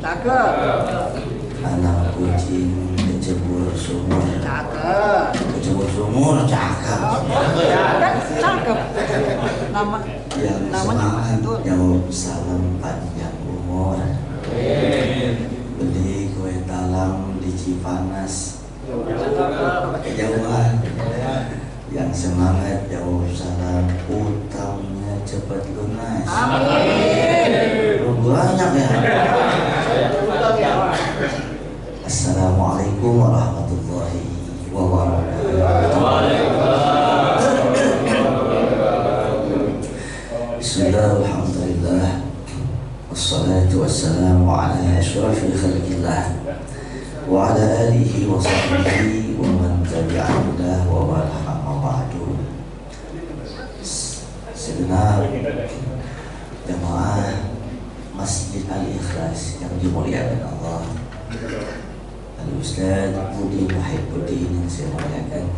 Cakep. Anak kucing kecebur sumur. Cakep. Kecebur sumur cakep. Cakep. Yang semangat jawab salam panjang umur. Beli kue talam di Cipanas. Kejauhan. Yang semangat jawab salam utangnya cepat lunas. Amin. Banyak ya. Assalamualaikum warahmatullahi wabarakatuh. Bismillah, alhamdulillah, wassalatu wassalamu ala asyrafil khalqillah wa ala alihi wa sahbihi wa man tabi'ahu wa wala amma ba'du. Segenap jamaah Masjid Al-Ikhlas yang dimuliakan Allah, Al-Ustaz Budi Muhibbuddin yang saya muliakan,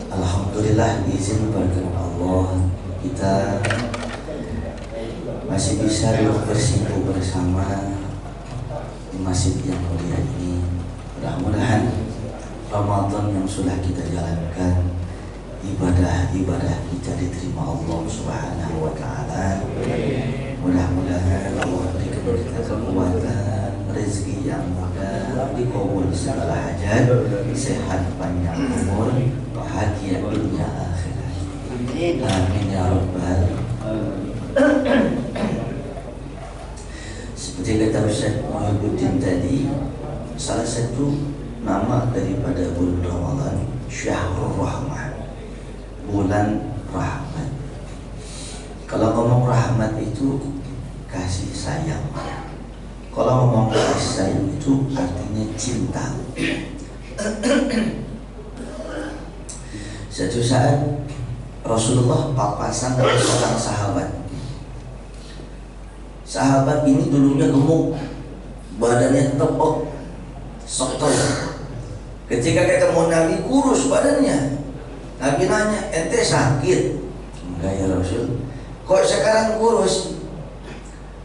alhamdulillah izin berkenan Allah kita masih bisa bersimpuh bersama di masjid yang mulia ini. Mudah-mudahan Ramadan yang sudah kita jalankan, ibadah-ibadah kita diterima Allah Subhanahu wa Ta'ala. Mudah-mudahan Allah berikan kita kekuatan, rezeki yang mudah, dikabul segala hajat, sehat panjang umur, bahagia dunia akhirat. Amin ya rabbal. Seperti kata Ustaz Muhibbuddin tadi, salah satu nama daripada bulan Ramadan Syahrul Rahmah, bulan rahmat. Kalau ngomong rahmat itu kasih sayang. Kalau ngomong kasih sayang itu artinya cinta. Suatu saat Rasulullah papasan dengan seorang sahabat. Sahabat ini dulunya gemuk, badannya tebal, sotot. Ketika ketemu Nabi kurus badannya. Nabi nanya, ente sakit? Enggak ya Rasul. Kok sekarang kurus?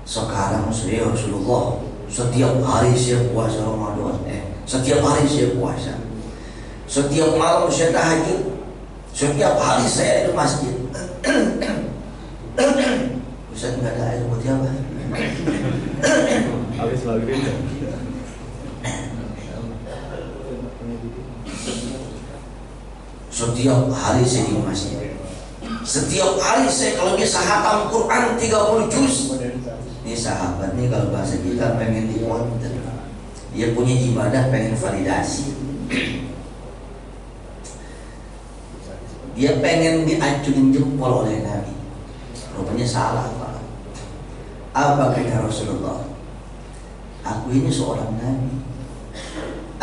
Sekarang saya Rasulullah setiap hari saya puasa Ramadan. Setiap hari saya puasa. Setiap malam saya tahajud. Setiap hari saya di masjid. Ustaz nggak ada air putih apa? Habis maghrib. Setiap hari saya di masjid. Setiap hari saya kalau bisa hatam Quran 30 juz. Ini sahabat nih kalau bahasa kita pengen dikonten. Dia punya ibadah pengen validasi. Dia pengen diacurin jempol oleh Nabi. Rupanya salah Pak. Apa kata Rasulullah? Aku ini seorang Nabi.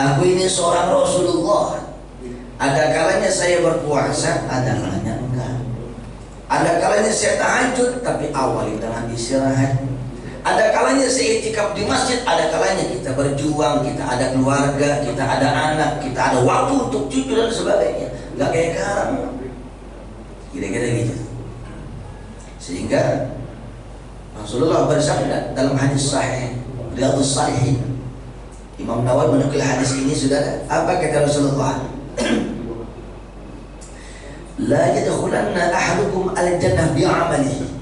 Aku ini seorang Rasulullah. Ada kalanya saya berpuasa, ada kalanya enggak. Ada kalanya saya tahajud, tapi awali dengan istirahat. Ada kalanya saya itikaf di masjid, ada kalanya kita berjuang, kita ada keluarga, kita ada anak, kita ada waktu untuk cucu dan sebagainya. Enggak kayak sekarang. Kira-kira gitu. Sehingga Rasulullah bersabda dalam hadis sahih, Riyadhus Shalihin. Imam Nawawi menukil hadis ini sudah. Apa kata Rasulullah? La yadkhulanna ahadukum al-jannah bi'amalihi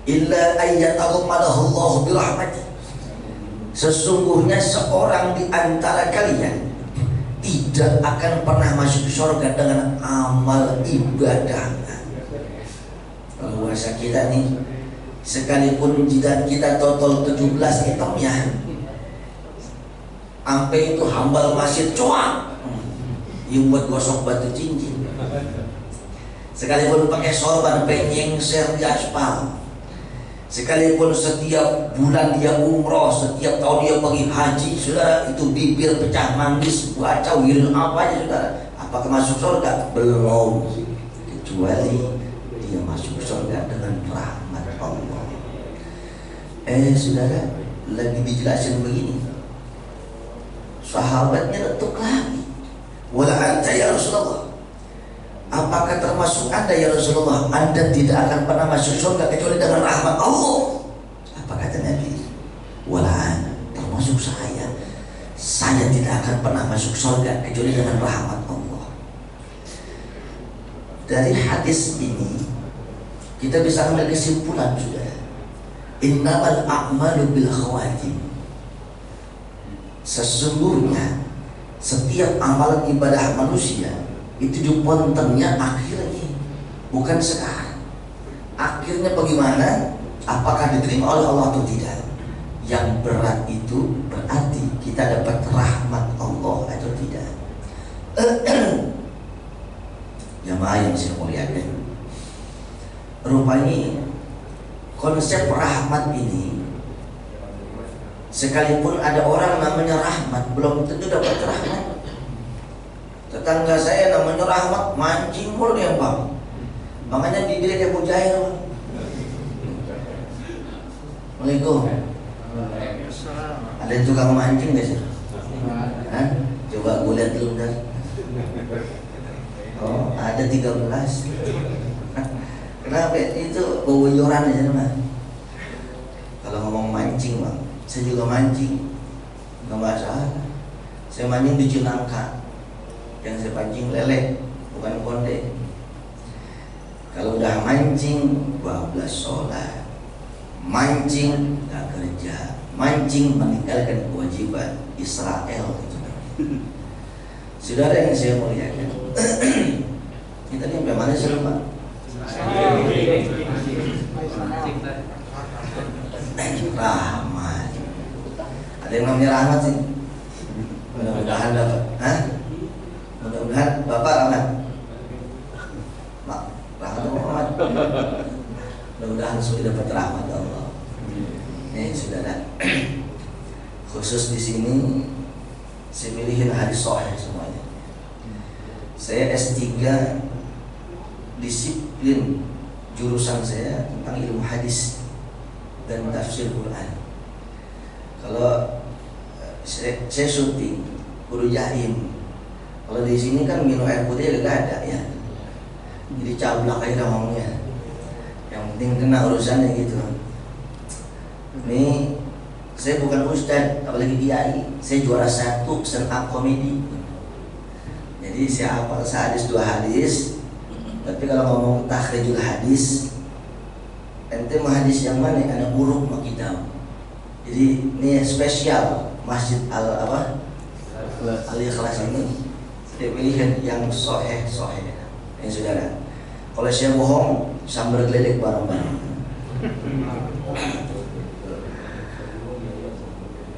illa an yataghammadahu Allah birahmatihi. Sesungguhnya seorang di antara kalian tidak akan pernah masuk surga dengan amal ibadah. Kalau bahasa kita nih, sekalipun jidat kita total 17 itemnya, sampai itu hambal masjid cuak, yang buat gosok batu cincin. Sekalipun pakai sorban penyengser di aspal, sekalipun setiap bulan dia umroh, setiap tahun dia pergi haji, saudara, itu bibir pecah manggis, baca wirid apa aja saudara, apakah masuk surga? Belum, kecuali dia masuk surga dengan rahmat Allah. Saudara, lagi dijelasin begini, sahabatnya letuk lagi, wala anta ya Rasulullah, apakah termasuk anda ya Rasulullah? Anda tidak akan pernah masuk surga kecuali dengan rahmat Allah. Apa kata Nabi? Wala ana, akan pernah masuk surga kecuali dengan rahmat Allah. Dari hadis ini kita bisa ambil kesimpulan sudah. Innamal a'malu bil khawatim. Sesungguhnya setiap amalan ibadah manusia itu dipontennya akhirnya, bukan sekarang. Akhirnya bagaimana? Apakah diterima oleh Allah atau tidak? Yang berat itu berarti kita dapat rahmat Allah atau tidak. Jamaah yang saya muliakan, rupanya konsep rahmat ini, sekalipun ada orang namanya rahmat, belum tentu dapat rahmat. Tetangga saya namanya Rahmat, mancing mulu dia bang, makanya bibirnya kayak mujair. Assalamualaikum. Ada tukang mancing gak sih? Hah? Coba gue lihat dulu kan. Oh, ada 13. Kenapa? Itu bobojoran aja teman. Kalau ngomong mancing bang, saya juga mancing, nggak masalah. Saya mancing di Cinangka, yang saya pancing lele, bukan konde. Kalau udah mancing, bablas sholat, mancing nggak kerja, mancing meninggalkan kewajiban Israel itu. Saudara yang saya muliakan, ini tadi sampai mana sih Pak? Rahmat. Ada yang namanya rahmat sih. Mudah-mudahan dapat. Hah? Mudah-mudahan Bapak rahmat. Mak, rahmat apa rahmat? Mudah-mudahan sudah dapat rahmat Allah. Saudara, khusus di sini saya pilihin hadis sahih semuanya. Saya S3 disiplin jurusan saya tentang ilmu hadis dan tafsir Quran. Kalau saya syuting kudu jaim. Kalau di sini kan minum air putih gak ada ya. Jadi cablak aja ngomongnya. Yang penting kena urusannya gitu. Ini saya bukan ustad, apalagi kiai. Saya juara 1 stand up comedy. Jadi saya hafal sehadis 2 hadis. Tapi kalau ngomong takhrijul hadis, ente mau hadis yang mana? Ada buruk mau kita. Jadi ini spesial Masjid Al-Ikhlas ini. Saya pilihan yang sahih. Ini saudara. Kalau saya bohong, sambar geledek bareng-bareng.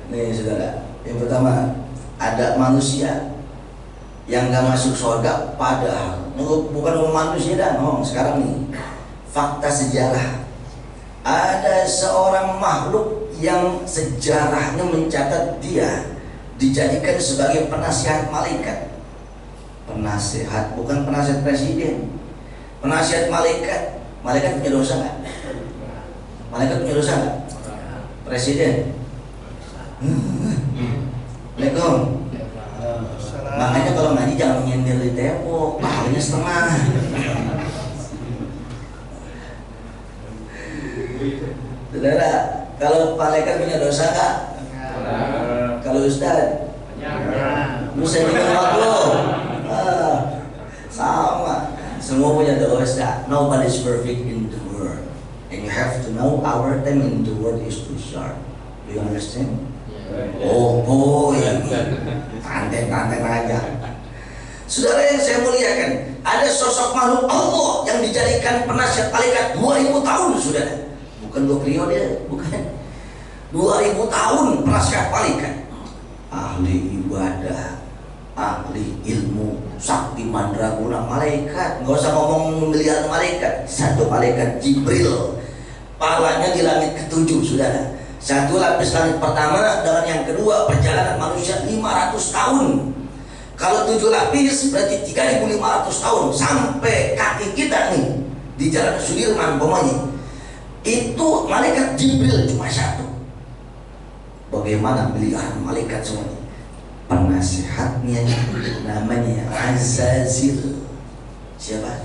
Nih saudara, yang pertama, ada manusia yang gak masuk surga, padahal bukan manusia dah, sekarang nih fakta sejarah, ada seorang makhluk yang sejarahnya mencatat dia dijadikan sebagai penasihat malaikat. Penasihat, bukan penasihat presiden, penasihat malaikat. Malaikat punya dosa nggak? Malaikat punya dosa nggak? Presiden. Assalamualaikum. Makanya kalau ngaji jangan nyindir di tembok, pahalanya setengah. Saudara, kalau malaikat punya dosa nggak? Kalau ustad? Lu sendiri waktu? Sama. Semua punya dosa. Nobody's perfect in the world, and you have to know our time in the world is too short. Do you understand? Oh boy, tanteng aja. Saudara yang saya muliakan, ada sosok makhluk Allah yang dijadikan penasihat malaikat 2000 tahun, saudara. Bukan 2 periode, bukan. 2000 tahun penasihat malaikat. Ahli ibadah, ahli ilmu, sakti mandraguna malaikat. Nggak usah ngomong miliar malaikat. Satu malaikat Jibril, palanya di langit ke-7, saudara. Satu lapis langit pertama dengan yang kedua perjalanan manusia 500 tahun. Kalau 7 lapis berarti 3500 tahun sampai kaki kita nih di Jalan Sudirman pokoknya. Itu malaikat Jibril cuma 1. Bagaimana miliaran malaikat semuanya? Penasihatnya namanya Azazil. Siapa?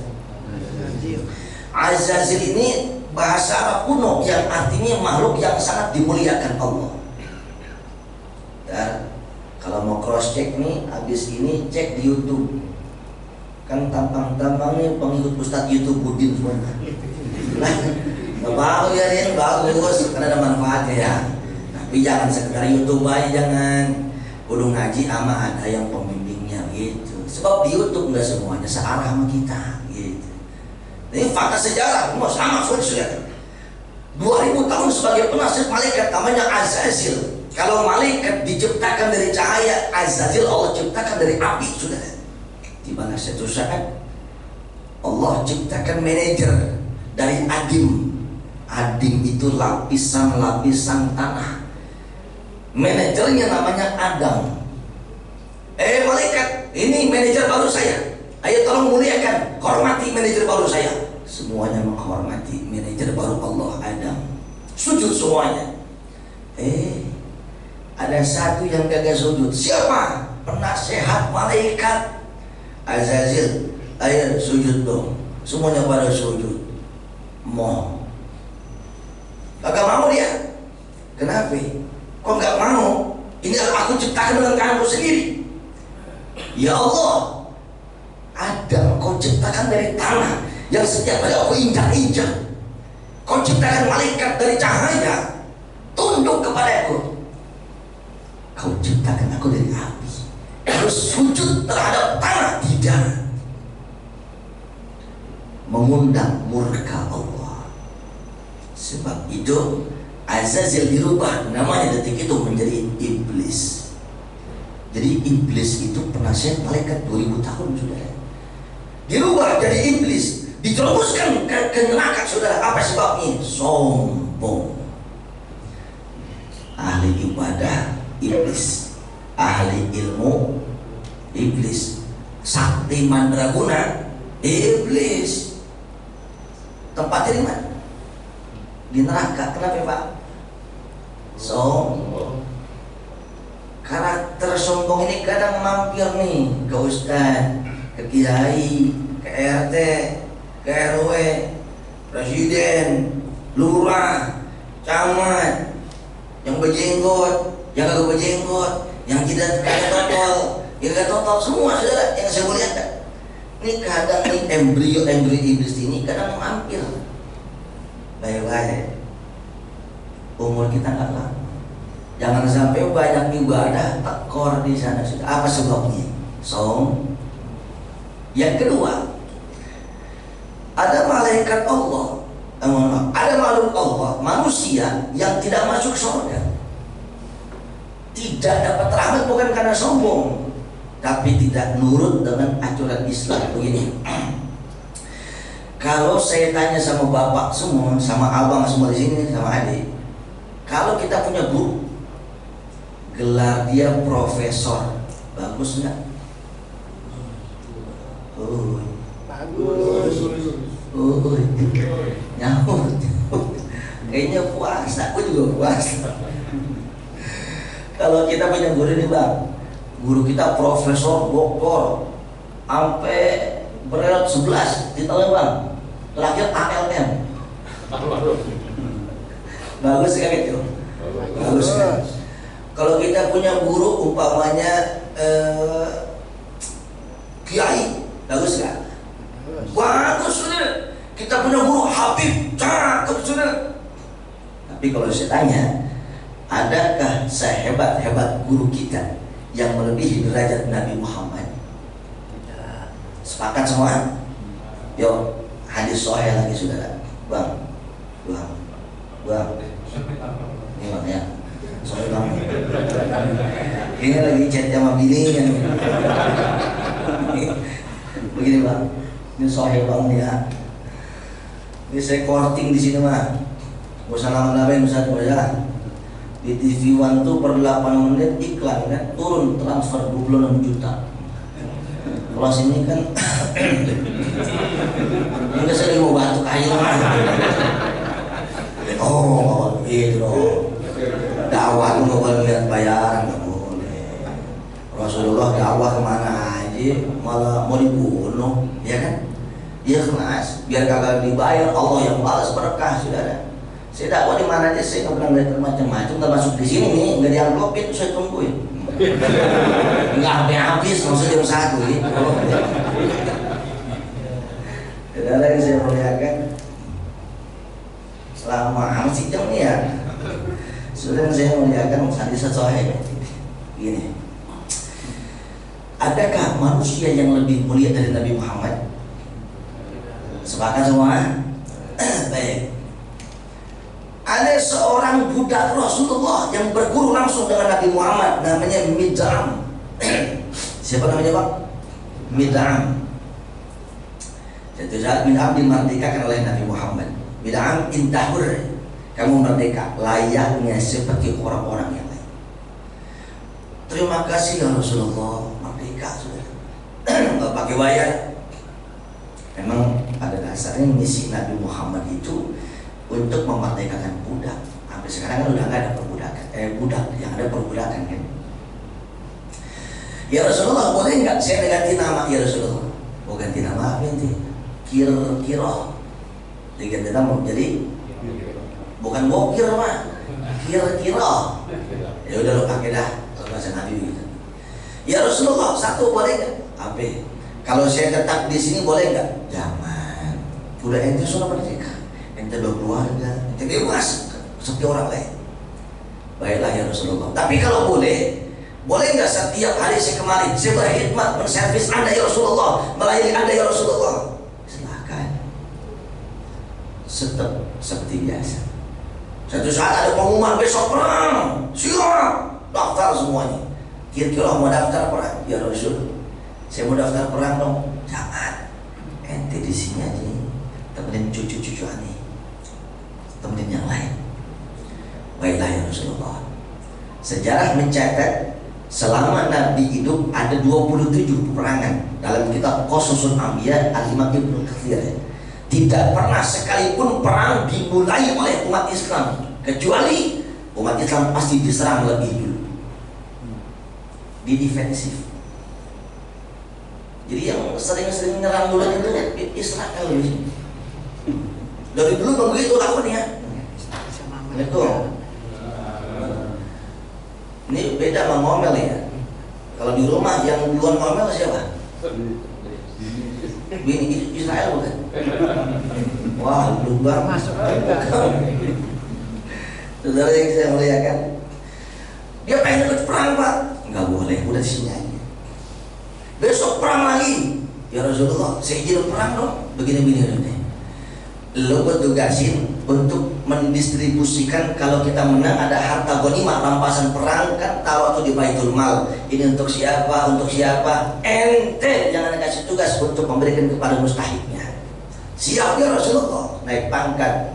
Azazil ini bahasa Arab kuno yang artinya makhluk yang sangat dimuliakan Allah. Dan kalau mau cross cross check nih, habis ini cek di YouTube. Kan tampang-tampangnya pengikut Ustadz YouTube Budin semua. Bagus ya ini bagus karena ada manfaatnya ya. Tapi jangan sekedar YouTube aja, jangan. Kudu ngaji ama ada yang pembimbingnya gitu. Sebab di YouTube nggak semuanya searah sama kita gitu. Ini fakta sejarah, semua sama sudah. 2000 tahun sebagai penasihat malaikat namanya Azazil. Kalau malaikat diciptakan dari cahaya, Azazil Allah ciptakan dari api, sudah. Di mana satu saat Allah ciptakan manajer dari adim. Adim itu lapisan-lapisan tanah. Manajernya namanya Adam. Malaikat, ini manajer baru saya. Ayo tolong muliakan, hormati manajer baru saya. Semuanya menghormati manajer baru Allah Adam. Sujud semuanya. Ada satu yang gagal sujud. Siapa? Penasehat malaikat Azazil. Ayo sujud dong. Semuanya pada sujud. Mau. Kagak mau dia. Kenapa? Kok nggak mau? Ini aku ciptakan dengan tanganku sendiri. Ya Allah, Adam kau ciptakan dari tanah yang setiap hari aku injak-injak. Kau ciptakan malaikat dari cahaya, tunduk kepadaku. Kau ciptakan aku dari api, harus sujud terhadap tanah, tidak. Mengundang murka Allah. Sebab itu Azazil dirubah namanya detik itu menjadi iblis. Jadi iblis itu penasihat malaikat 2000 tahun sudah. Dirubah jadi iblis, diteruskan ke neraka saudara. Apa sebabnya? Sombong. Ahli ibadah iblis, ahli ilmu iblis, sakti mandraguna iblis. Tempatnya di mana? Di neraka. Kenapa Pak? Sombong. Karakter sombong ini kadang mampir nih ke ustaz, ke kiai, ke RT, ke RW, presiden, lurah, camat, yang berjenggot, yang kagak berjenggot, yang tidak kagak totol, yang kagak totol, semua saudara yang saya muliakan. Ini kadang nih embrio iblis ini kadang mampir. Baik-baik, umur kita nggak lama. Jangan sampai banyak ibadah tekor di sana. Apa sebabnya? Yang kedua, ada malaikat Allah, ada makhluk Allah, manusia yang tidak masuk surga, tidak dapat rahmat bukan karena sombong, tapi tidak nurut dengan aturan Islam. Begini. Kalau saya tanya sama bapak semua, sama abang semua di sini, sama adik, kalau kita punya guru, gelar dia profesor, bagus nggak? Bagus. Nyamuk. Kayaknya puasa, aku juga puasa. Kalau kita punya guru ini bang, guru kita profesor, doktor, sampai berat 11, ditanya bang, terakhir ALM. Bagus kan itu? Bagus kan? Kalau kita punya guru umpamanya kiai, bagus kan? Bagus sudah. Kita punya guru Habib, cakep sudah. Tapi kalau saya tanya, adakah sehebat-hebat guru kita yang melebihi derajat Nabi Muhammad? Sepakat semua? Yuk, hadis sahih lagi saudara. Bang. Ini bang ya. Sorry bang. Ini lagi chat sama bini kan. Begini bang. Ini sahih bang ya. Ini saya korting di sini mah. Gak usah lama-lamain Ustaz ya. Di TV One tuh per 8 menit iklan kan turun transfer 26 juta. Kalau sini kan ini saya mau batuk air mah. Oh, gitu loh. Dakwah tuh nggak boleh lihat bayaran, nggak boleh. Rasulullah dakwah kemana aja malah mau dibunuh, ya kan? Dia kemas, biar kagak dibayar, Allah yang balas berkah, saudara. Saya dakwah di mana aja, saya nggak pernah ngeliat macam-macam, termasuk di sini nih, nggak diamplopin, saya tungguin. Nggak sampai habis, maksudnya jam 1 gitu. Saudara yang saya muliakan, selama masih jam nih ya, saudara yang saya muliakan, hadis sahih gini. Adakah manusia yang lebih mulia dari Nabi Muhammad? Sepakat semua? Baik. Ada seorang budak Rasulullah yang berguru langsung dengan Nabi Muhammad, namanya Mid'am. Siapa namanya Pak? Mid'am. Suatu saat Mid'am dimerdekakan oleh Nabi Muhammad. Mid'am, intahur, kamu merdeka layaknya seperti orang-orang yang lain. Terima kasih ya Rasulullah, merdeka sudah. Nggak pakai bayar. Memang pada dasarnya misi Nabi Muhammad itu untuk memerdekakan budak. Sampai sekarang kan udah nggak ada perbudakan, budak yang ada perbudakan kan. Ya Rasulullah, boleh nggak saya ganti nama? Ya Rasulullah, mau ganti nama apa nanti? Kiro, diganti nama jadi bukan bokir mah, kiro. Ya udah lo pakai dah kalau bahasa Nabi gitu. Ya Rasulullah, satu boleh nggak? Apa? Kalau saya tetap di sini boleh nggak? Jangan. Udah ente sudah merdeka, ente berkeluarga, ente bebas seperti orang lain. Baiklah ya Rasulullah. Tapi kalau boleh nggak setiap hari saya kemari, saya berkhidmat menservis Anda ya Rasulullah, melayani Anda ya Rasulullah. Silahkan. Tetap seperti biasa. Suatu saat ada pengumuman besok perang, siap, daftar semuanya. Kira-kira mau daftar perang? Ya Rasul, saya mau daftar perang dong. Jangan, ente di sini aja, temenin cucu-cucu aneh, temenin yang lain. Baiklah ya Rasulullah. Sejarah mencatat selama Nabi hidup ada 27 peperangan. Dalam kitab Qasusul Anbiya Al-Imam Ibnu Katsir, tidak pernah sekalipun perang dimulai oleh umat Islam kecuali umat Islam pasti diserang lebih dulu, di defensif. Jadi yang sering-sering nyerang duluan itu Israel ini. Dari dulu begitu lakukannya. Itu. Ini beda sama ngomel ya. Kalau di rumah yang duluan ngomel siapa? Bini Israel bukan? Wah, lubar masuk. Saudara yang saya muliakan, dia pengen ikut perang Pak, nggak boleh, udah sini aja. Besok perang lagi, ya Rasulullah, saya izin perang dong. Begini. Lo gue tugasin untuk mendistribusikan kalau kita menang ada harta ghanimah rampasan perang kan taruh tuh di Baitul Mal. Ini untuk siapa? Ente jangan kasih tugas untuk memberikan kepada mustahiknya. Siap ya Rasulullah, naik pangkat.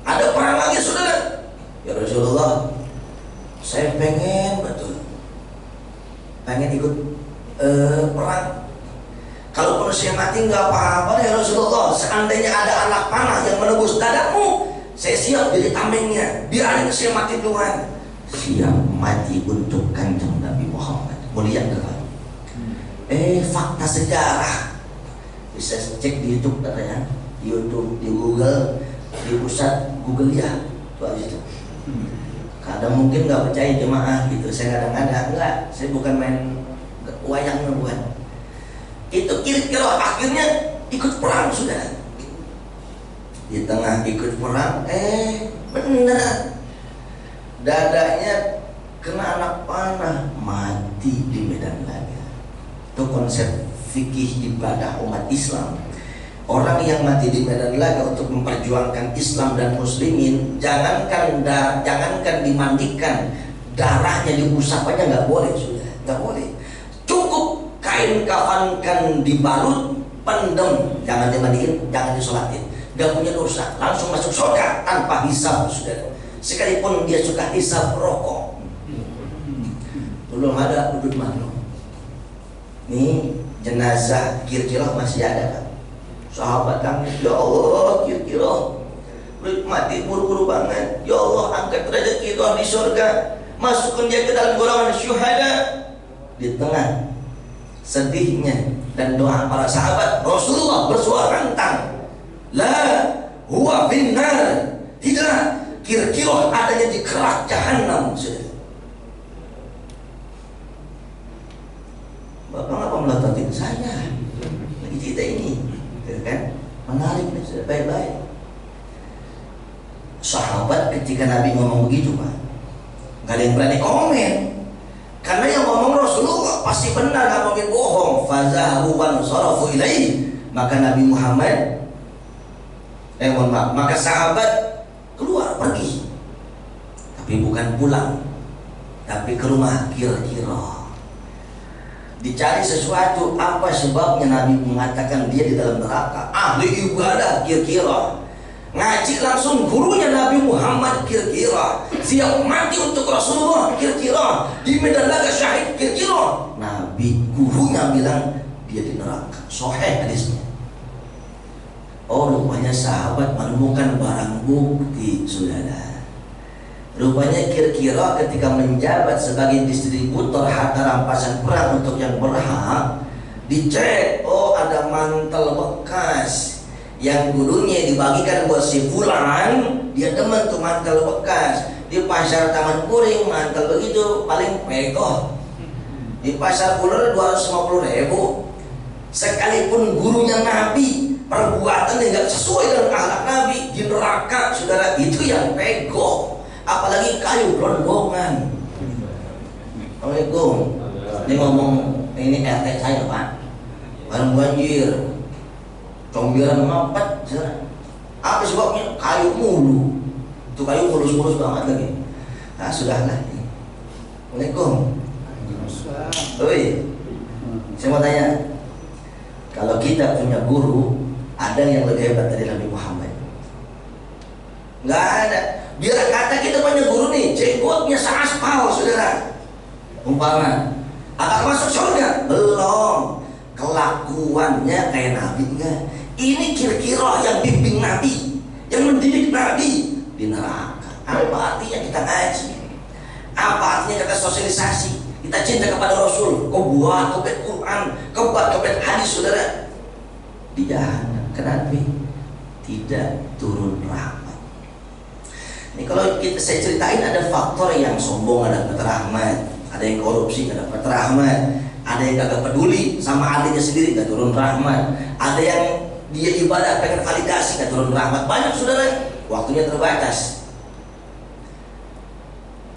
Ada perang lagi saudara. Ya Rasulullah, saya pengen ikut perang. Kalau manusia mati nggak apa-apa ya Rasulullah. Seandainya ada anak panah yang menembus dadamu, saya siap jadi tamengnya. Biarin saya mati duluan. Siap mati untuk kanjeng Nabi Muhammad. Mulia enggak? Fakta sejarah bisa cek di YouTube katanya, di YouTube, di Google, di pusat Google ya. Tuh itu. Kadang mungkin nggak percaya jemaah gitu. Saya kadang-kadang enggak. Saya bukan main wayang bukan. Itu kira-kira akhirnya ikut perang sudah. Di tengah ikut perang, benar dadanya kena anak panah, mati di medan laga. Itu konsep fikih ibadah umat Islam. Orang yang mati di medan laga untuk memperjuangkan Islam dan muslimin, jangankan dimandikan, darahnya diusap aja nggak boleh sudah, nggak boleh. Cukup kain kafankan dibalut, pendem, jangan dimandiin, jangan disolatin, gak punya dosa, langsung masuk surga tanpa hisab saudara. Sekalipun dia suka hisab rokok, belum ada udut maklum. Nih jenazah kira-kira masih ada kan? Sahabat tangis, ya Allah kira-kira mati buru-buru banget, ya Allah angkat derajat kita di surga, masukkan dia ke dalam golongan syuhada. Di tengah sedihnya dan doa para sahabat, Rasulullah bersuara lantang, la huwa finnar. Tidak, kir-kiro adanya di kerak jahanam. Bapak ngapa melototin saya? Lagi cerita ini, kan? Menarik nih, sudah baik-baik. Sahabat ketika Nabi ngomong begitu, Pak, nggak ada yang berani komen, karena yang ngomong Rasulullah pasti benar, nggak mungkin bohong. Fazahabu wan sarafu ilaihi. Maka Nabi Muhammad, mohon maaf, maka sahabat keluar pergi, tapi bukan pulang, tapi ke rumah kira-kira. Dicari sesuatu, apa sebabnya Nabi mengatakan dia di dalam neraka? Ahli ibadah kira-kira, ngaji langsung gurunya Nabi Muhammad kira-kira, siap mati untuk Rasulullah kira-kira, di medan laga syahid kira-kira. Nabi gurunya bilang dia di neraka. Sahih hadisnya. Oh, rupanya sahabat menemukan barang bukti, saudara. Rupanya kira-kira ketika menjabat sebagai distributor harta rampasan perang untuk yang berhak, dicek, oh ada mantel bekas yang dulunya dibagikan buat si fulan, dia demen tuh mantel bekas. Di pasar Taman Puring mantel begitu paling pegoh, di pasar Pulau 250.000. Sekalipun gurunya Nabi, perbuatannya nggak sesuai dengan akhlak Nabi, di neraka, saudara, itu yang pego. Apalagi kayu gelondongan. Assalamualaikum. Ini ngomong, ini RT saya, Pak. Barang banjir, combiran mampet, saudara. Apa sebabnya? Kayu mulu. Itu kayu mulus-mulus banget lagi. Nah, sudahlah. Assalamualaikum. Oi, saya mau tanya. Kalau kita punya guru, ada yang lebih hebat dari Nabi Muhammad? Nggak ada. Biar kata kita punya guru nih, jenggotnya seaspal, saudara. Umpama, akan masuk surga? Belum. Kelakuannya kayak Nabi enggak? Ini kira-kira yang bimbing Nabi, yang mendidik Nabi di neraka. Apa artinya kita ngaji? Apa artinya kita sosialisasi? Kita cinta kepada Rasul, kau buat kebet Quran, kau buat kebet hadis, saudara. Di jahanam. Kenapa? Tidak turun rahmat. Ini kalau saya ceritain, ada faktor yang sombong, ada dapat rahmat, ada yang korupsi, ada dapat rahmat, ada yang kagak peduli sama adiknya sendiri, gak turun rahmat, ada yang dia ibadah pengen validasi, gak turun rahmat. Banyak, saudara. Waktunya terbatas.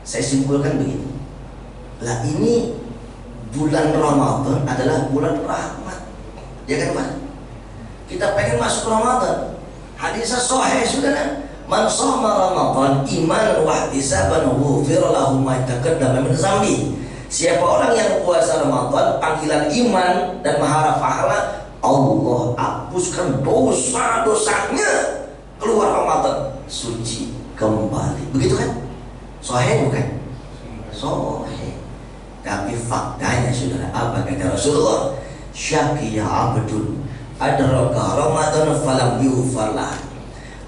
Saya simpulkan begini. Lah, ini bulan Ramadan adalah bulan rahmat, ya kan, Pak? Kita pengen masuk Ramadan. Hadisnya sahih, saudara. Man shoma Ramadan imanan wa ihtisaban ghufira lahu ma taqaddama min dzambi. Siapa orang yang puasa Ramadan panggilan iman dan mengharap pahala, Allah hapuskan dosa-dosanya. Keluar Ramadan suci kembali. Begitu kan? Sahih bukan? Sahih. Tapi faktanya, saudara, apa kata Rasulullah? Syaqiya abdun adraka Ramadan falam yufarlah.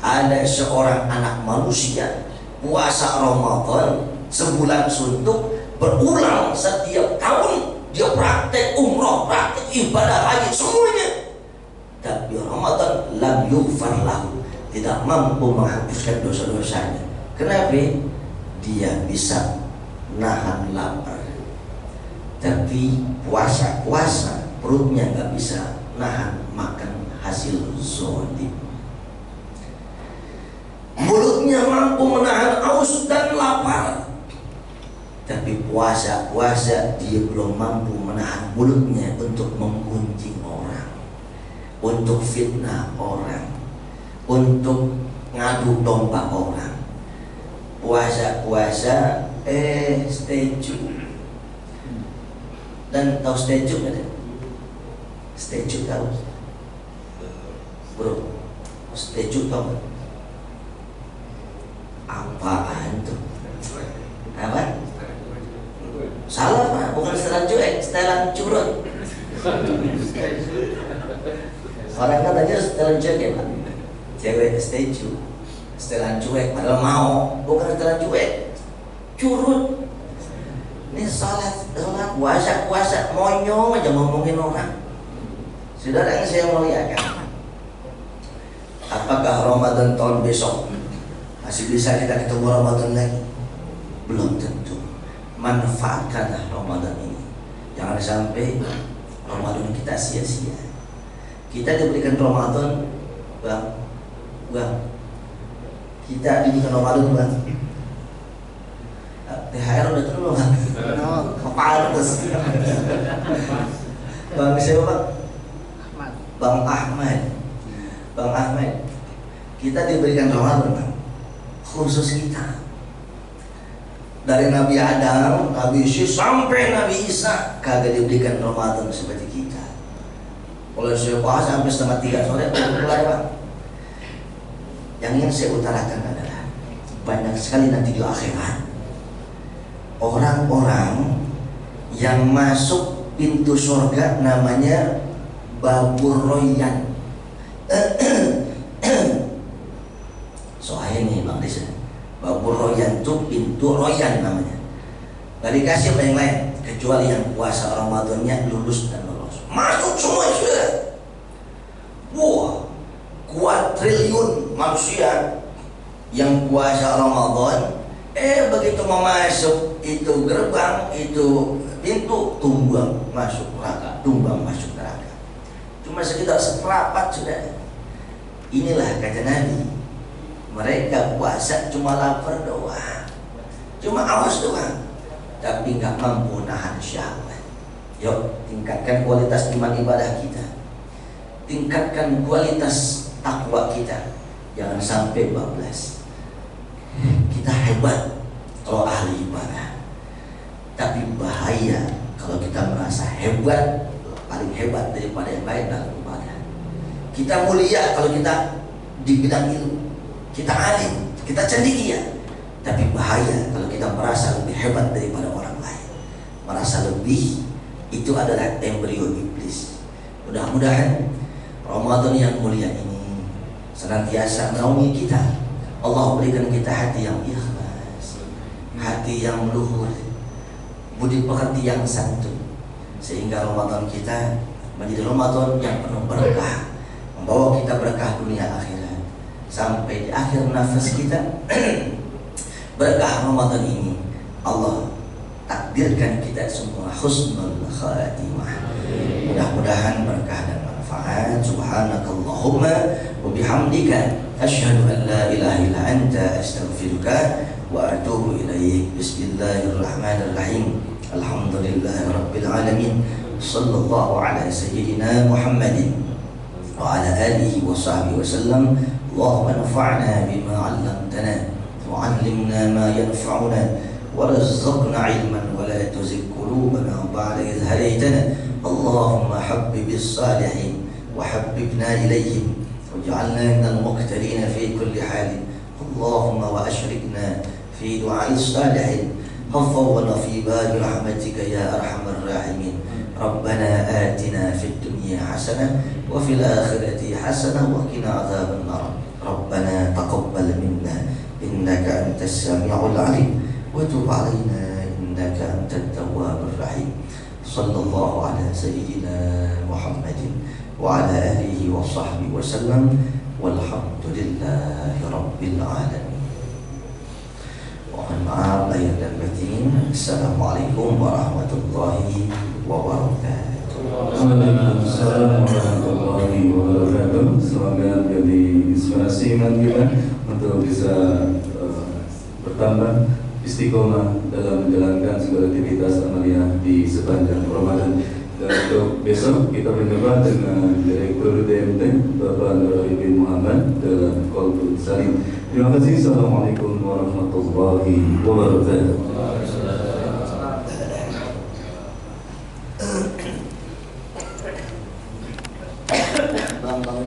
Ada seorang anak manusia puasa Ramadan sebulan suntuk, berulang setiap tahun, dia praktek umroh, praktek ibadah haji, semuanya, tapi Ramadan lam yufarlah, tidak mampu menghapuskan dosa-dosanya. Kenapa? Dia bisa nahan lapar, tapi puasa perutnya nggak bisa nahan makan hasil zolim. Mulutnya mampu menahan haus dan lapar, tapi puasa dia belum mampu menahan mulutnya untuk menggunjing orang, untuk fitnah orang, untuk ngadu domba orang. Puasa statue. Dan tahu statue nggak? Statue tahu? Bro, statue tahu nggak? Apaan tuh? Apa? Salah, Pak, bukan setelan cuek, setelan curut. Orang katanya setelan cuek, ya, Pak. Cewek statue, setelan cuek, padahal mau, bukan setelan cuek, curut. Ini salat, puasa, monyong aja ngomongin orang. Saudara yang saya muliakan, Apakah Ramadan tahun besok masih bisa kita ketemu Ramadan lagi? Belum tentu. Manfaatkanlah Ramadan ini. Jangan sampai Ramadan kita sia-sia. Kita diberikan Ramadan, Bang. Kita diberikan Ramadan, Bang. THR udah turun, Bang. Kepala terus. Bang siapa, Bang? Bang Ahmad. Kita diberikan Ramadan, Bang. Khusus kita. Dari Nabi Adam, Nabi Yusuf sampai Nabi Isa kagak diberikan Ramadan seperti kita. Kalau saya bahas sampai 2:30 sore mulai, Pak. Yang ingin saya utarakan adalah banyak sekali nanti di akhirat orang-orang yang masuk pintu surga namanya Babur Royan. Soalnya nih Bang Desa, Babur Royan itu pintu Royan namanya. Gak dikasih sama yang lain kecuali yang puasa Ramadannya lulus dan lolos. Masuk semua sudah. Wah, kuadriliun manusia yang puasa Ramadan. Begitu mau masuk itu gerbang, itu pintu, tumbang masuk neraka, cuma sekitar seperapat sudah. Inilah kata Nabi, mereka puasa cuma lapar doang, cuma awas doang, tapi nggak mampu nahan syahwat. Yuk, tingkatkan kualitas iman ibadah kita, tingkatkan kualitas takwa kita. Jangan sampai bablas. Kita hebat kalau ahli ibadah, tapi bahaya kalau kita merasa hebat, paling hebat daripada yang lain dalam ibadah. Kita mulia kalau kita di bidang ilmu, kita alim, kita cendekia. Tapi bahaya kalau kita merasa lebih hebat daripada orang lain. Merasa lebih, itu adalah embrio iblis. Mudah-mudahan Ramadan yang mulia ini senantiasa menaungi kita. Allah berikan kita hati yang ikhlas, hati yang luhur, budi pekerti yang santun, sehingga Ramadan kita menjadi Ramadan yang penuh berkah, membawa kita berkah dunia akhirat. Sampai di akhir nafas kita berkah Ramadan ini Allah takdirkan kita semua husnul khatimah. Mudah-mudahan berkah dan manfaat. Subhanakallahumma wa bihamdika asyhadu an la ilaha illa anta astaghfiruka wa atubu ilaik. Bismillahirrahmanirrahim. Alhamdulillahi rabbil alamin. Sallallahu ala sayyidina Muhammadin wa ala alihi wa sahbihi wasallam. Allahumma nafa'na bima 'allamtana wa 'allimna ma yanfa'una warzuqna 'ilman wa la tuzigh qulubana ba'da idh hadaytana. Allahumma habbibis salihin wa habbibna ilayhim waj'alna minal muqtadin fi kulli halin. Allahumma wa ashrikna fi du'a'is salihin hafawna fi babi rahmatika ya arhamar rahimin. Rabbana atina fid dunya hasanah wa fil akhirati hasanah wa qina adzaban nar. Rabbana taqabbal minna innaka antas samiul alim wa tub alaina innaka antat tawwabur rahim. Sallallahu ala sayyidina Muhammadin wa ala alihi wa sahbihi wa sallam walhamdulillahi rabbil alamin. Mohon maaf lahir dan batin. Assalamualaikum warahmatullahi wabarakatuh. Waalaikumsalam warahmatullahi wabarakatuh. Semoga menjadi inspirasi iman kita untuk bisa bertambah istiqomah dalam menjalankan segala aktivitas amalia di sepanjang Ramadan. Dan untuk besok kita berjumpa dengan Direktur DMT Bapak Nurul Muhammad dalam Qalbul Salim. Terima kasih. Assalamualaikum warahmatullahi wabarakatuh.